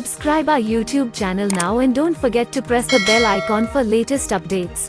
Subscribe our YouTube channel now and don't forget to press the bell icon for latest updates.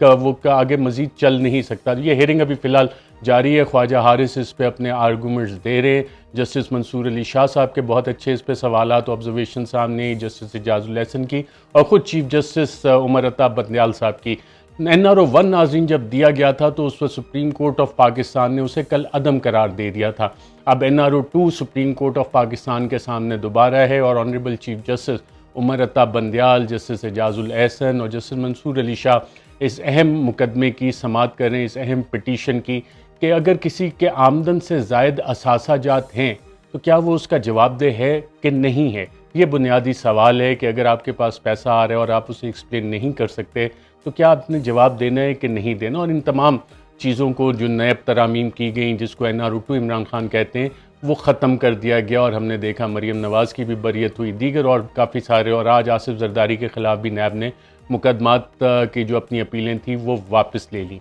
وہ آگے مزید چل نہیں سکتا. یہ ہیئرنگ ابھی فی الحال جاری ہے. خواجہ حارث اس پہ اپنے آرگومنٹس دے رہے ہیں. جسٹس منصور علی شاہ صاحب کے بہت اچھے اس پہ سوالات و آبزرویشن سامنے, جسٹس اعجاز الاحسن کی اور خود چیف جسٹس عمر عطا بندیال صاحب کی. NRO 1 ناظرین جب دیا گیا تھا تو اس وقت سپریم کورٹ آف پاکستان نے اسے کل عدم قرار دے دیا تھا. اب NRO 2 supreme court of Pakistan کے سامنے دوبارہ ہے اور honourable chief justice Umar Ata Bandial, justice Ijaz ul Ahsan اور جسٹس منصور علی شاہ اس اہم مقدمے کی سماعت کریں, اس اہم پٹیشن کی, کہ اگر کسی کے آمدن سے زائد اثاثہ جات ہیں تو کیا وہ اس کا جواب دہ ہے کہ نہیں ہے. یہ بنیادی سوال ہے کہ اگر آپ کے پاس پیسہ آ رہا ہے اور آپ اسے ایکسپلین نہیں کر سکتے تو کیا آپ نے جواب دینا ہے کہ نہیں دینا. اور ان تمام چیزوں کو جو نیب ترامیم کی گئیں, جس کو NRO 2 عمران خان کہتے ہیں, وہ ختم کر دیا گیا. اور ہم نے دیکھا مریم نواز کی بھی بریت ہوئی, دیگر اور کافی سارے, اور آج آصف زرداری کے خلاف بھی نیب نے مقدمات کی جو اپنی اپیلیں تھیں وہ واپس لے لیں.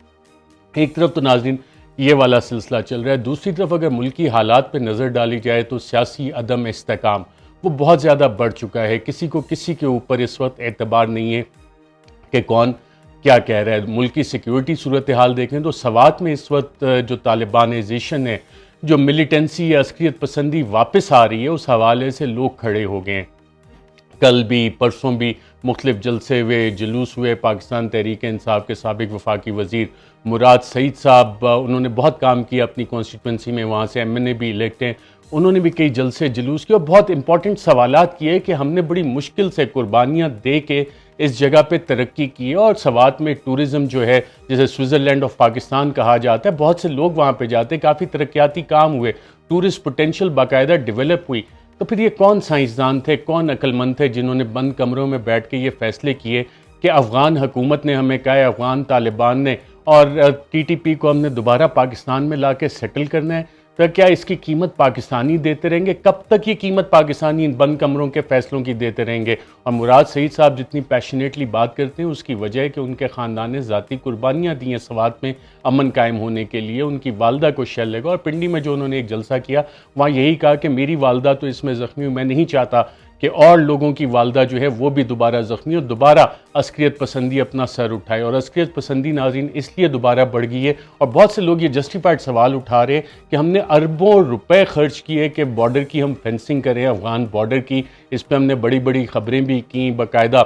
ایک طرف تو ناظرین یہ والا سلسلہ چل رہا ہے, دوسری طرف اگر ملکی حالات پہ نظر ڈالی جائے تو سیاسی عدم استحکام وہ بہت زیادہ بڑھ چکا ہے. کسی کو کسی کے اوپر اس وقت اعتبار نہیں ہے کہ کون کیا کہہ رہا ہے. ملکی سیکیورٹی صورتحال دیکھیں تو سوات میں اس وقت جو طالبانائزیشن ہے, جو ملیٹنسی یا عسکریت پسندی واپس آ رہی ہے, اس حوالے سے لوگ کھڑے ہو گئے ہیں. کل بھی پرسوں بھی مختلف جلسے ہوئے, جلوس ہوئے. پاکستان تحریک انصاف کے سابق وفاقی وزیر مراد سعید صاحب, انہوں نے بہت کام کیا اپنی کانسٹیٹوئنسی میں, وہاں سے MNA بھی الیکٹ ہیں, انہوں نے بھی کئی جلسے جلوس کیے اور بہت امپورٹنٹ سوالات کیے کہ ہم نے بڑی مشکل سے قربانیاں دے کے اس جگہ پہ ترقی کی. اور سوات میں ٹورزم جو ہے, جسے سوئٹزرلینڈ آف پاکستان کہا جاتا ہے, بہت سے لوگ وہاں پہ جاتے ہیں, کافی ترقیاتی کام ہوئے, ٹورسٹ پوٹینشل باقاعدہ ڈیولپ ہوئی. تو پھر یہ کون سائنسدان تھے, کون عقل مند تھے جنہوں نے بند کمروں میں بیٹھ کے یہ فیصلے کیے کہ افغان حکومت نے ہمیں کہا ہے, افغان طالبان نے, اور TTP کو ہم نے دوبارہ پاکستان میں لا کے سیٹل کرنا ہے. تو کیا اس کی قیمت پاکستانی دیتے رہیں گے؟ کب تک یہ قیمت پاکستانی ان بند کمروں کے فیصلوں کی دیتے رہیں گے؟ اور مراد سعید صاحب جتنی پیشنیٹلی بات کرتے ہیں اس کی وجہ ہے کہ ان کے خاندان نے ذاتی قربانیاں دی ہیں سوات میں امن قائم ہونے کے لیے. ان کی والدہ کو شیل لگا, اور پنڈی میں جو انہوں نے ایک جلسہ کیا وہاں یہی کہا کہ میری والدہ تو اس میں زخمی ہوئی, میں نہیں چاہتا کہ اور لوگوں کی والدہ جو ہے وہ بھی دوبارہ زخمی اور دوبارہ عسکریت پسندی اپنا سر اٹھائے. اور عسکریت پسندی ناظرین اس لیے دوبارہ بڑھ گئی ہے, اور بہت سے لوگ یہ جسٹیفائڈ سوال اٹھا رہے ہیں کہ ہم نے اربوں روپے خرچ کیے کہ بارڈر کی ہم فینسنگ کریں, افغان بارڈر کی. اس پہ ہم نے بڑی بڑی خبریں بھی کیں, باقاعدہ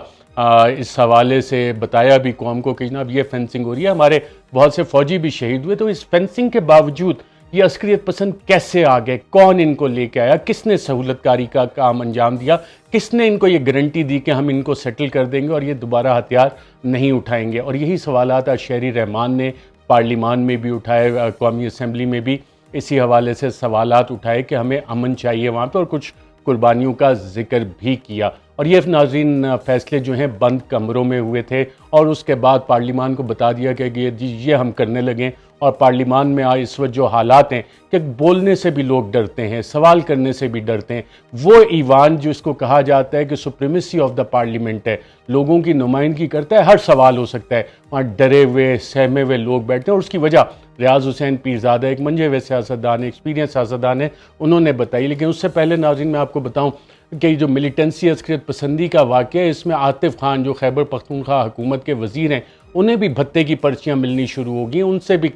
اس حوالے سے بتایا بھی قوم کو کہ جناب یہ فینسنگ ہو رہی ہے, ہمارے بہت سے فوجی بھی شہید ہوئے. تو اس فینسنگ کے باوجود یہ عسکریت پسند کیسے آ گئے؟ کون ان کو لے کے آیا؟ کس نے سہولت کاری کا کام انجام دیا؟ کس نے ان کو یہ گارنٹی دی کہ ہم ان کو سیٹل کر دیں گے اور یہ دوبارہ ہتھیار نہیں اٹھائیں گے؟ اور یہی سوالات شہری رحمان نے پارلیمان میں بھی اٹھائے, قومی اسمبلی میں بھی اسی حوالے سے سوالات اٹھائے کہ ہمیں امن چاہیے وہاں پہ, اور کچھ قربانیوں کا ذکر بھی کیا. اور یہ ناظرین فیصلے جو ہیں بند کمروں میں ہوئے تھے, اور اس کے بعد پارلیمان کو بتا دیا کہ یہ ہم کرنے لگیں. اور پارلیمان میں اس وقت جو حالات ہیں کہ بولنے سے بھی لوگ ڈرتے ہیں, سوال کرنے سے بھی ڈرتے ہیں. وہ ایوان جو اس کو کہا جاتا ہے کہ سپریمیسی آف دا پارلیمنٹ ہے, لوگوں کی نمائندگی کرتا ہے, ہر سوال ہو سکتا ہے, وہاں ڈرے ہوئے سہمے ہوئے لوگ بیٹھتے ہیں. اور اس کی وجہ ریاض حسین پیرزادہ ایک منجھے ہوئے سیاستدان, ایکسپیرینس سیاستدان ہیں, انہوں نے بتائی. لیکن اس سے پہلے ناظرین میں آپ کو بتاؤں کہ جو ملیٹنسی عسکریت پسندی کا واقعہ ہے, اس میں عاطف خان جو خیبر پختونخوا حکومت کے وزیر ہیں, انہیں بھی بھتے کی پرچیاں ملنی شروع ہو گئی. ان سے بھی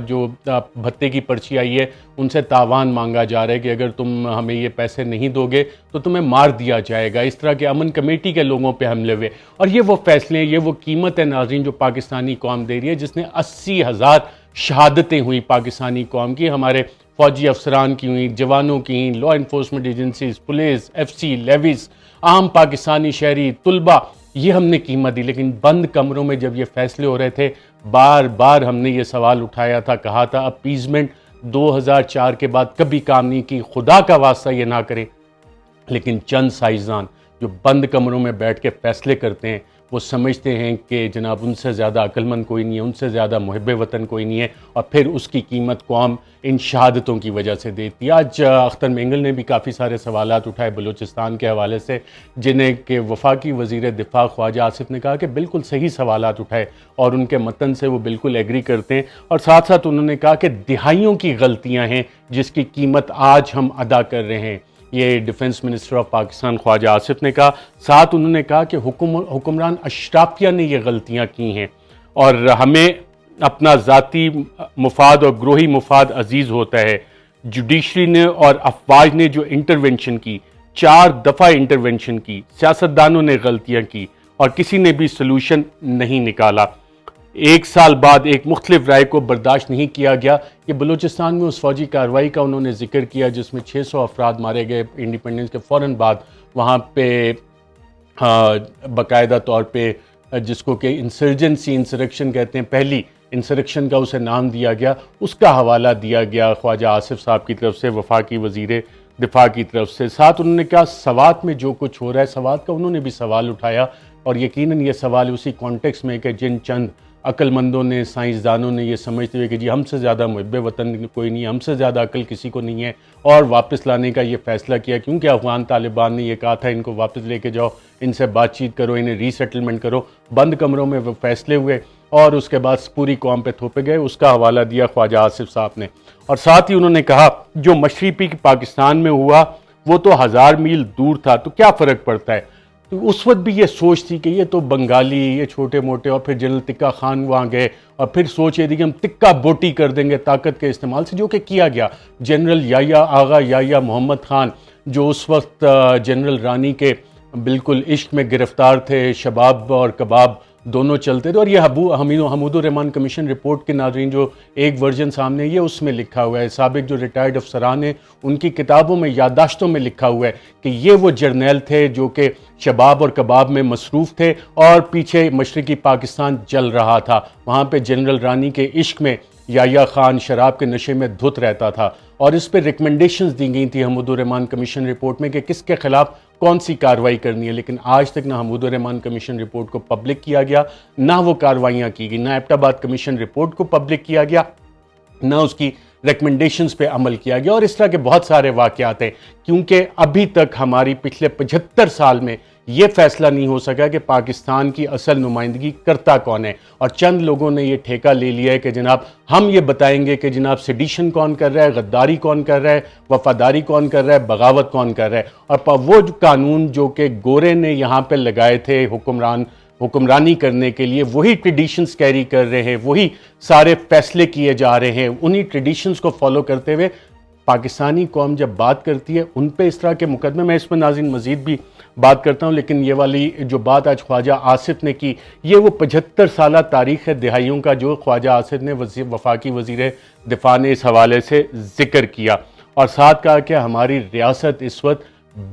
جو بھتے کی پرچی آئی ہے ان سے تاوان مانگا جا رہا ہے کہ اگر تم ہمیں یہ پیسے نہیں دو گے تو تمہیں مار دیا جائے گا. اس طرح کے امن کمیٹی کے لوگوں پہ حملے ہوئے. اور یہ وہ فیصلے ہیں, یہ وہ قیمت ہے ناظرین جو پاکستانی قوم دے رہی ہے, جس نے 80,000 شہادتیں ہوئی پاکستانی قوم کی, ہمارے فوجی افسران کی ہوئیں, جوانوں کی ہوئیں, law enforcement agencies, police, FC, levies, عام پاکستانی شہری, طلبہ, یہ ہم نے قیمت دی. لیکن بند کمروں میں جب یہ فیصلے ہو رہے تھے, بار بار ہم نے یہ سوال اٹھایا تھا, کہا تھا اپیزمنٹ 2004 کے بعد کبھی کام نہیں کی, خدا کا واسطہ یہ نہ کریں. لیکن چند سائنسدان جو بند کمروں میں بیٹھ کے فیصلے کرتے ہیں وہ سمجھتے ہیں کہ جناب ان سے زیادہ عقل مند کوئی نہیں ہے, ان سے زیادہ محب وطن کوئی نہیں ہے, اور پھر اس کی قیمت قوم ان شہادتوں کی وجہ سے دیتی ہے. آج اختر مینگل نے بھی کافی سارے سوالات اٹھائے بلوچستان کے حوالے سے, جنہیں کہ وفاقی وزیر دفاع خواجہ آصف نے کہا کہ بالکل صحیح سوالات اٹھائے اور ان کے متن سے وہ بالکل ایگری کرتے ہیں. اور ساتھ ساتھ انہوں نے کہا کہ دہائیوں کی غلطیاں ہیں جس کی قیمت آج ہم ادا کر رہے ہیں, یہ ڈیفنس منسٹر آف پاکستان خواجہ آصف نے کہا. ساتھ انہوں نے کہا کہ حکمران اشرافیہ نے یہ غلطیاں کی ہیں, اور ہمیں اپنا ذاتی مفاد اور گروہی مفاد عزیز ہوتا ہے۔ جوڈیشری نے اور افواج نے جو انٹرونشن کی، 4 دفعہ انٹرونشن کی، سیاستدانوں نے غلطیاں کی اور کسی نے بھی سلوشن نہیں نکالا۔ 1 سال بعد ایک مختلف رائے کو برداشت نہیں کیا گیا۔ یہ بلوچستان میں اس فوجی کارروائی کا انہوں نے ذکر کیا جس میں 600 افراد مارے گئے انڈیپینڈنس کے فوراً بعد، وہاں پہ باقاعدہ طور پہ جس کو کہ انسرکشن کہتے ہیں، پہلی انسرکشن کا اسے نام دیا گیا، اس کا حوالہ دیا گیا خواجہ آصف صاحب کی طرف سے، وفاقی وزیر دفاع کی طرف سے۔ ساتھ انہوں نے کہا سوات میں جو کچھ ہو رہا ہے، سوات کا انہوں نے بھی سوال اٹھایا، اور یقیناً یہ سوال اسی کانٹیکس میں کہ جن چند عقل مندوں نے، سائنسدانوں نے یہ سمجھتے ہوئے کہ جی ہم سے زیادہ محب وطن کوئی نہیں، ہم سے زیادہ عقل کسی کو نہیں ہے، اور واپس لانے کا یہ فیصلہ کیا، کیونکہ افغان طالبان نے یہ کہا تھا ان کو واپس لے کے جاؤ، ان سے بات چیت کرو، انہیں ری سیٹلمنٹ کرو۔ بند کمروں میں وہ فیصلے ہوئے اور اس کے بعد پوری قوم پہ تھوپے گئے، اس کا حوالہ دیا خواجہ آصف صاحب نے۔ اور ساتھ ہی انہوں نے کہا جو مشرقی پاکستان میں ہوا وہ تو 1000 میل دور تھا، تو کیا فرق پڑتا ہے؟ تو اس وقت بھی یہ سوچ تھی کہ یہ تو بنگالی، یہ چھوٹے موٹے، اور پھر جنرل تکہ خان وہاں گئے اور پھر سوچ یہ تھی کہ ہم تکہ بوٹی کر دیں گے طاقت کے استعمال سے، جو کہ کیا گیا۔ جنرل آغا یحییٰ محمد خان جو اس وقت جنرل رانی کے بالکل عشق میں گرفتار تھے، شباب اور کباب دونوں چلتے تھے، اور یہ حمود الرحمن کمیشن رپورٹ کے ناظرین جو ایک ورژن سامنے ہے، یہ اس میں لکھا ہوا ہے، سابق جو ریٹائرڈ افسران ہیں ان کی کتابوں میں، یادداشتوں میں لکھا ہوا ہے کہ یہ وہ جرنیل تھے جو کہ شباب اور کباب میں مصروف تھے اور پیچھے مشرقی پاکستان جل رہا تھا، وہاں پہ جنرل رانی کے عشق میں یحییٰ خان شراب کے نشے میں دھت رہتا تھا، اور اس پہ ریکمنڈیشنز دی گئی تھی حمود الرحمن کمیشن رپورٹ میں کہ کس کے خلاف کون سی کارروائی کرنی ہے، لیکن آج تک نہ حمود الرحمن کمیشن رپورٹ کو پبلک کیا گیا، نہ وہ کارروائیاں کی گئی، نہ ایبٹ آباد کمیشن رپورٹ کو پبلک کیا گیا، نہ اس کی ریکمنڈیشنز پہ عمل کیا گیا، اور اس طرح کے بہت سارے واقعات ہیں، کیونکہ ابھی تک ہماری پچھلے 75 سال میں یہ فیصلہ نہیں ہو سکا کہ پاکستان کی اصل نمائندگی کرتا کون ہے، اور چند لوگوں نے یہ ٹھیکہ لے لیا ہے کہ جناب ہم یہ بتائیں گے کہ جناب سیڈیشن کون کر رہا ہے، غداری کون کر رہا ہے، وفاداری کون کر رہا ہے، بغاوت کون کر رہا ہے، اور وہ قانون جو کہ گورے نے یہاں پہ لگائے تھے حکمرانی کرنے کے لیے، وہی ٹریڈیشنز کیری کر رہے ہیں، وہی سارے فیصلے کیے جا رہے ہیں، انہی ٹریڈیشنز کو فالو کرتے ہوئے پاکستانی قوم جب بات کرتی ہے ان پہ اس طرح کے مقدمے، میں اس پر ناظرین مزید بھی بات کرتا ہوں، لیکن یہ والی جو بات آج خواجہ آصف نے کی، یہ وہ 75 سالہ تاریخ ہے دہائیوں کا جو خواجہ آصف نے وفاقی وزیر دفاع نے اس حوالے سے ذکر کیا، اور ساتھ کہا کہ ہماری ریاست اس وقت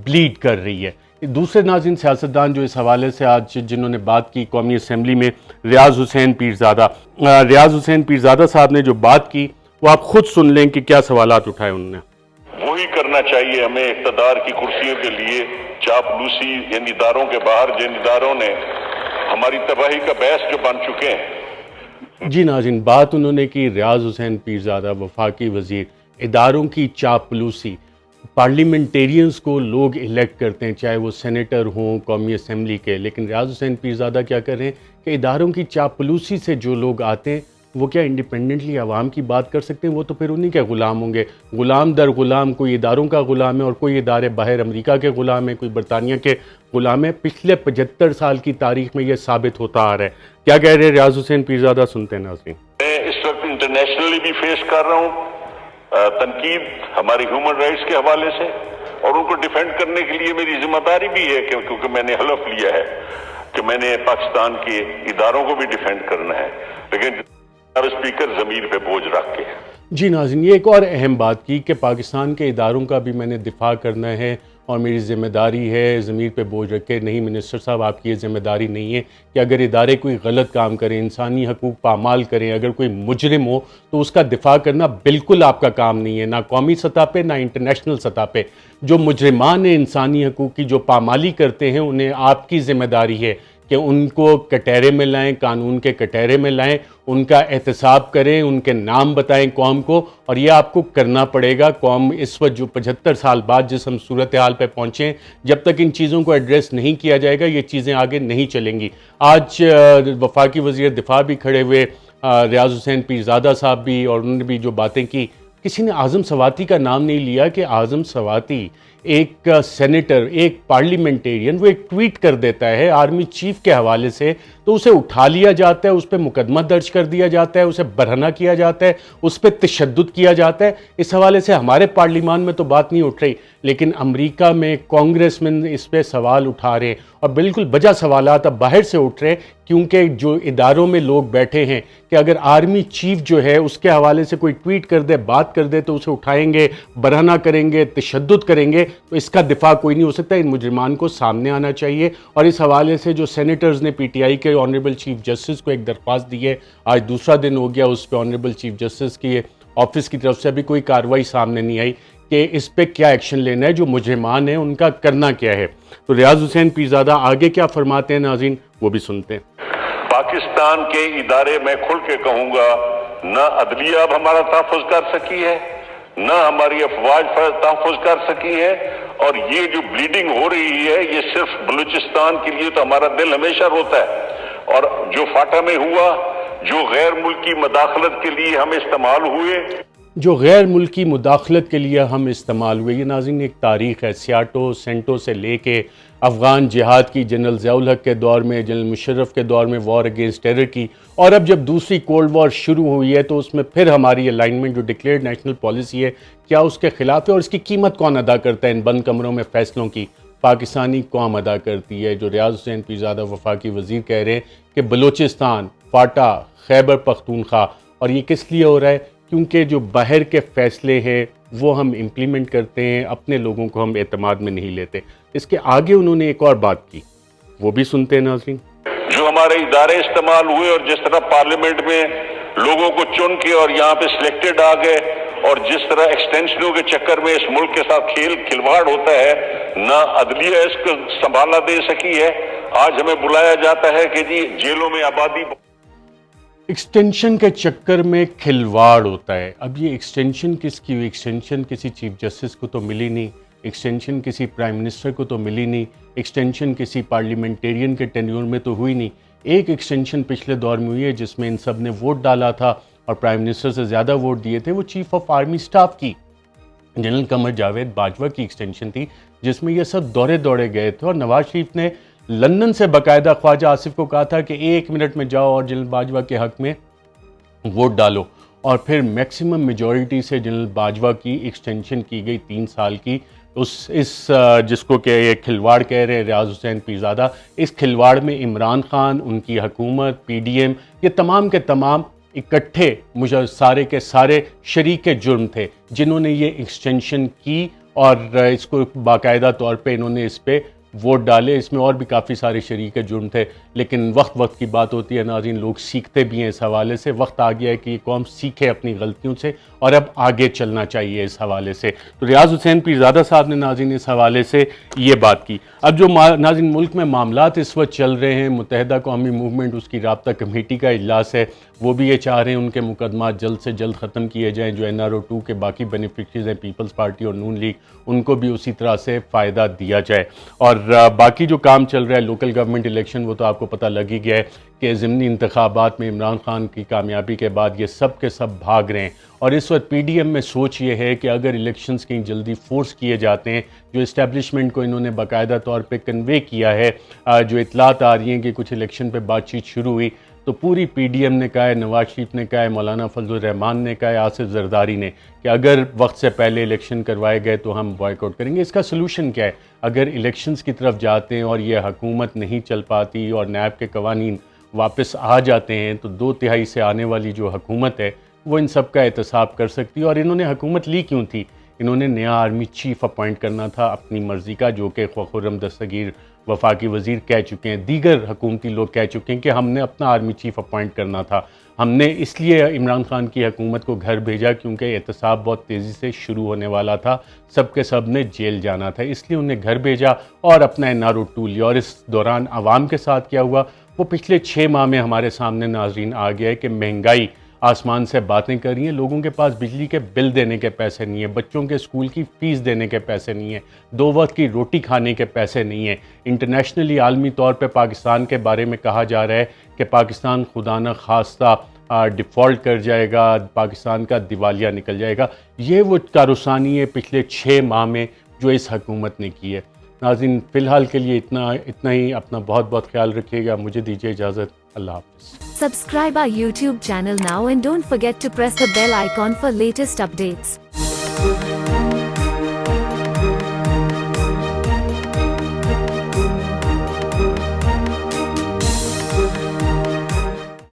بلیڈ کر رہی ہے۔ دوسرے ناظرین سیاستدان جو اس حوالے سے آج جنہوں نے بات کی قومی اسمبلی میں، ریاض حسین پیرزادہ صاحب نے جو بات کی وہ آپ خود سن لیں کہ کیا سوالات اٹھائے انہوں نے۔ وہی کرنا چاہیے ہمیں اقتدار کی کرسیوں کے لیے، چاپلوسی یعنی اداروں کے باہر جن اداروں نے ہماری تباہی کا باعث جو بن چکے ہیں۔ جی ناظرین، بات انہوں نے کی ریاض حسین پیرزادہ وفاقی وزیر، اداروں کی چاپلوسی، پارلیمنٹیرینز کو لوگ الیکٹ کرتے ہیں چاہے وہ سینیٹر ہوں قومی اسمبلی کے، لیکن ریاض حسین پیرزادہ کیا کر رہے ہیں کہ اداروں کی چاپلوسی سے جو لوگ آتے ہیں وہ کیا انڈیپینڈنٹلی عوام کی بات کر سکتے ہیں؟ وہ تو پھر انہی کے غلام ہوں گے، غلام در غلام، کوئی اداروں کا غلام ہے اور کوئی ادارے باہر امریکہ کے غلام ہے، کوئی برطانیہ کے غلام ہے۔ پچھلے 75 سال کی تاریخ میں یہ ثابت ہوتا آ رہا ہے۔ کیا کہہ رہے ریاض حسین پیرزادہ، سنتے ہیں ناظرین۔ میں اس وقت انٹرنیشنلی بھی فیس کر رہا ہوں تنقید ہماری ہیومن رائٹس کے حوالے سے، اور ان کو ڈیفینڈ کرنے کے لیے میری ذمہ داری بھی ہے کیونکہ میں نے حلف لیا ہے کہ میں نے پاکستان کے اداروں کو بھی ڈیفینڈ کرنا ہے، لیکن اسپیکر ضمیر پہ بوجھ رکھ کے۔ جی ناظرین، یہ ایک اور اہم بات کی کہ پاکستان کے اداروں کا بھی میں نے دفاع کرنا ہے اور میری ذمہ داری ہے ضمیر پہ بوجھ رکھے۔ نہیں منسٹر صاحب، آپ کی یہ ذمہ داری نہیں ہے کہ اگر ادارے کوئی غلط کام کریں، انسانی حقوق پامال کریں، اگر کوئی مجرم ہو تو اس کا دفاع کرنا بالکل آپ کا کام نہیں ہے، نہ قومی سطح پہ نہ انٹرنیشنل سطح پہ۔ جو مجرمان ہیں انسانی حقوق کی، جو پامالی کرتے ہیں، انہیں آپ کی ذمہ داری ہے کہ ان کو کٹہرے میں لائیں، قانون کے کٹہرے میں لائیں، ان کا احتساب کریں، ان کے نام بتائیں قوم کو، اور یہ آپ کو کرنا پڑے گا۔ قوم اس وقت جو 75 سال بعد جس ہم صورتحال پہ پہنچے ہیں، جب تک ان چیزوں کو ایڈریس نہیں کیا جائے گا یہ چیزیں آگے نہیں چلیں گی۔ آج وفاقی وزیر دفاع بھی کھڑے ہوئے، ریاض حسین پیرزادہ صاحب بھی، اور انہوں نے بھی جو باتیں کی، کسی نے اعظم سواتی کا نام نہیں لیا کہ اعظم سواتی ایک سینیٹر، ایک پارلیمنٹیرین، وہ ایک ٹویٹ کر دیتا ہے آرمی چیف کے حوالے سے تو اسے اٹھا لیا جاتا ہے, اس پہ مقدمہ درج کر دیا جاتا ہے, اسے برہنہ کیا جاتا ہے, اس پہ تشدد کیا جاتا ہے. اس حوالے سے ہمارے پارلیمان میں تو بات نہیں اٹھ رہی, لیکن امریکہ میں کانگریس مین اس پہ سوال اٹھا رہے ہیں, اور بالکل بجا سوالات اب باہر سے اٹھ رہے ہیں, کیونکہ جو اداروں میں لوگ بیٹھے ہیں کہ اگر آرمی چیف جو ہے اس کے حوالے سے کوئی ٹویٹ کر دے, بات کر دے, تو اسے اٹھائیں گے, برہنہ کریں گے, تشدد کریں گے. تو اس کا دفاع کوئی نہیں ہو سکتا. ان مجرمان کو سامنے آنا چاہیے. اور اس حوالے سے جو سینیٹرز نے پی ٹی آئی کے آنریبل چیف جسٹس کو ایک درخواست دی ہے, آج دوسرا دن ہو گیا اس پہ آنریبل چیف جسٹس کی آفس کی طرف سے ابھی کوئی کارروائی سامنے نہیں آئی کہ اس پہ کیا ایکشن لینا ہے, جو مجرمان ہیں ان کا کرنا کیا ہے. تو ریاض حسین پیرزادہ آگے کیا فرماتے ہیں ناظرین وہ بھی سنتے ہیں. پاکستان کے ادارے میں کھل کے کہوں گا, نہ عدلیہ اب ہمارا تحفظ کر سکی ہے, نہ ہماری افواج تحفظ کر سکی ہے. اور یہ جو بلیڈنگ ہو رہی ہے یہ صرف بلوچستان کے لیے تو ہمارا دل ہمیشہ روتا ہے. اور جو فاٹا میں ہوا, جو غیر ملکی مداخلت کے لیے ہم استعمال ہوئے, جو غیر ملکی مداخلت کے لیے ہم استعمال ہوئے, یہ ناظرین ایک تاریخ ہے. سیاٹو سینٹو سے لے کے افغان جہاد کی, جنرل ضیاء الحق کے دور میں, جنرل مشرف کے دور میں وار اگینسٹ ٹیرر کی, اور اب جب دوسری کولڈ وار شروع ہوئی ہے تو اس میں پھر ہماری الائنمنٹ جو ڈکلیئرڈ نیشنل پالیسی ہے کیا اس کے خلاف ہے, اور اس کی قیمت کون ادا کرتا ہے ان بند کمروں میں فیصلوں کی؟ پاکستانی قوم ادا کرتی ہے. جو ریاض حسین پیرزادہ وفاقی وزیر کہہ رہے ہیں کہ بلوچستان, فاٹا, خیبر پختونخوا, اور یہ کس لیے ہو رہا ہے؟ کیونکہ جو باہر کے فیصلے ہیں وہ ہم امپلیمنٹ کرتے ہیں, اپنے لوگوں کو ہم اعتماد میں نہیں لیتے. اس کے آگے انہوں نے ایک اور بات کی, وہ بھی سنتے ہیں ناظرین. جو ہمارے ادارے استعمال ہوئے, اور جس طرح پارلیمنٹ میں لوگوں کو چن کے اور یہاں پہ سلیکٹڈ آ گئے, اور جس طرح ایکسٹینشنوں کے چکر میں اس ملک کے ساتھ کھلواڑ ہوتا ہے, نہ عدلیہ اس کو سنبھالا دے سکی ہے. آج ہمیں بلایا جاتا ہے کہ جی جیلوں میں آبادی, ایکسٹینشن کے چکر میں کھلواڑ ہوتا ہے. اب یہ ایکسٹینشن کس کی ہوئی؟ ایکسٹینشن کسی چیف جسٹس کو تو ملی نہیں, ایکسٹینشن کسی پرائم منسٹر کو تو ملی نہیں, ایکسٹینشن کسی پارلیمنٹیرین کے ٹینیور میں تو ہوئی نہیں. ایک ایکسٹینشن پچھلے دور میں ہوئی ہے جس میں ان سب نے ووٹ ڈالا تھا اور پرائم منسٹر سے زیادہ ووٹ دیے تھے, وہ چیف آف آرمی سٹاف کی جنرل قمر جاوید باجوہ کی ایکسٹینشن تھی, جس میں یہ سب دوڑے گئے تھے. اور نواز شریف نے لندن سے باقاعدہ خواجہ آصف کو کہا تھا کہ 1 منٹ میں جاؤ اور جنرل باجوہ کے حق میں ووٹ ڈالو, اور پھر میکسیمم میجورٹی سے جنرل باجوہ کی ایکسٹینشن کی گئی 3 سال کی. اس جس کو کہ یہ کھلواڑ کہہ رہے ہیں ریاض حسین پیرزادہ, اس کھلواڑ میں عمران خان, ان کی حکومت, پی ڈی ایم, یہ تمام کے تمام اکٹھے سارے کے سارے شریک جرم تھے جنہوں نے یہ ایکسٹینشن کی, اور اس کو باقاعدہ طور پہ انہوں نے اس پہ ووٹ ڈالے. اس میں اور بھی کافی سارے شریک جرم تھے, لیکن وقت کی بات ہوتی ہے ناظرین, لوگ سیکھتے بھی ہیں اس حوالے سے. وقت آ گیا ہے کہ یہ قوم سیکھے اپنی غلطیوں سے, اور اب آگے چلنا چاہیے اس حوالے سے. تو ریاض حسین پیرزادہ صاحب نے ناظرین اس حوالے سے یہ بات کی. اب جو ناظرین ملک میں معاملات اس وقت چل رہے ہیں, متحدہ قومی موومنٹ, اس کی رابطہ کمیٹی کا اجلاس ہے, وہ بھی یہ چاہ رہے ہیں ان کے مقدمات جلد سے جلد ختم کیے جائیں. جو NRO2 کے باقی بینیفیشریز ہیں, پیپلز پارٹی اور نون لیگ, ان کو بھی اسی طرح سے فائدہ دیا جائے. اور باقی جو کام چل رہا ہے لوکل گورنمنٹ الیکشن, وہ تو آپ کو پتہ لگ ہی گیا ہے کہ ضمنی انتخابات میں عمران خان کی کامیابی کے بعد یہ سب کے سب بھاگ رہے ہیں. اور اس وقت پی ڈی ایم میں سوچ یہ ہے کہ اگر الیکشنز کہیں جلدی فورس کیے جاتے ہیں, جو اسٹیبلشمنٹ کو انہوں نے باقاعدہ طور پہ کنوے کیا ہے, جو اطلاعات آ رہی ہیں کہ کچھ الیکشن پہ بات چیت شروع ہوئی, تو پوری پی ڈی ایم نے کہا ہے, نواز شریف نے کہا ہے, مولانا فضل الرحمان نے کہا ہے, آصف زرداری نے, کہ اگر وقت سے پہلے الیکشن کروائے گئے تو ہم بائیک آؤٹ کریں گے. اس کا سلوشن کیا ہے؟ اگر الیکشنز کی طرف جاتے ہیں اور یہ حکومت نہیں چل پاتی اور نیب کے قوانین واپس آ جاتے ہیں, تو 2/3 سے آنے والی جو حکومت ہے وہ ان سب کا احتساب کر سکتی ہے. اور انہوں نے حکومت لی کیوں تھی؟ انہوں نے نیا آرمی چیف اپوائنٹ کرنا تھا اپنی مرضی کا, جو کہ خرم دستگیر وفاقی وزیر کہہ چکے ہیں, دیگر حکومتی لوگ کہہ چکے ہیں کہ ہم نے اپنا آرمی چیف اپوائنٹ کرنا تھا. ہم نے اس لیے عمران خان کی حکومت کو گھر بھیجا کیونکہ احتساب بہت تیزی سے شروع ہونے والا تھا, سب کے سب نے جیل جانا تھا, اس لیے انہیں گھر بھیجا اور اپنا NRO2 لیا. اور اس دوران عوام کے ساتھ کیا ہوا وہ پچھلے 6 ماہ میں ہمارے سامنے ناظرین آ گیا ہے کہ مہنگائی آسمان سے باتیں کر رہی ہیں, لوگوں کے پاس بجلی کے بل دینے کے پیسے نہیں ہیں, بچوں کے اسکول کی فیس دینے کے پیسے نہیں ہیں, 2 وقت کی روٹی کھانے کے پیسے نہیں ہیں. انٹرنیشنلی عالمی طور پہ پاکستان کے بارے میں کہا جا رہا ہے کہ پاکستان خدا نہ خواستہ ڈیفالٹ کر جائے گا, پاکستان کا دیوالیہ نکل جائے گا. یہ وہ کاررسانی ہے پچھلے 6 ماہ میں جو اس حکومت نے کی ہے. ناظرین فی الحال کے لیے اتنا ہی. اپنا بہت بہت خیال رکھیے گا. مجھے دیجیے اجازت. اللہ حافظ. Subscribe our YouTube channel now and don't forget to press the bell icon for latest updates.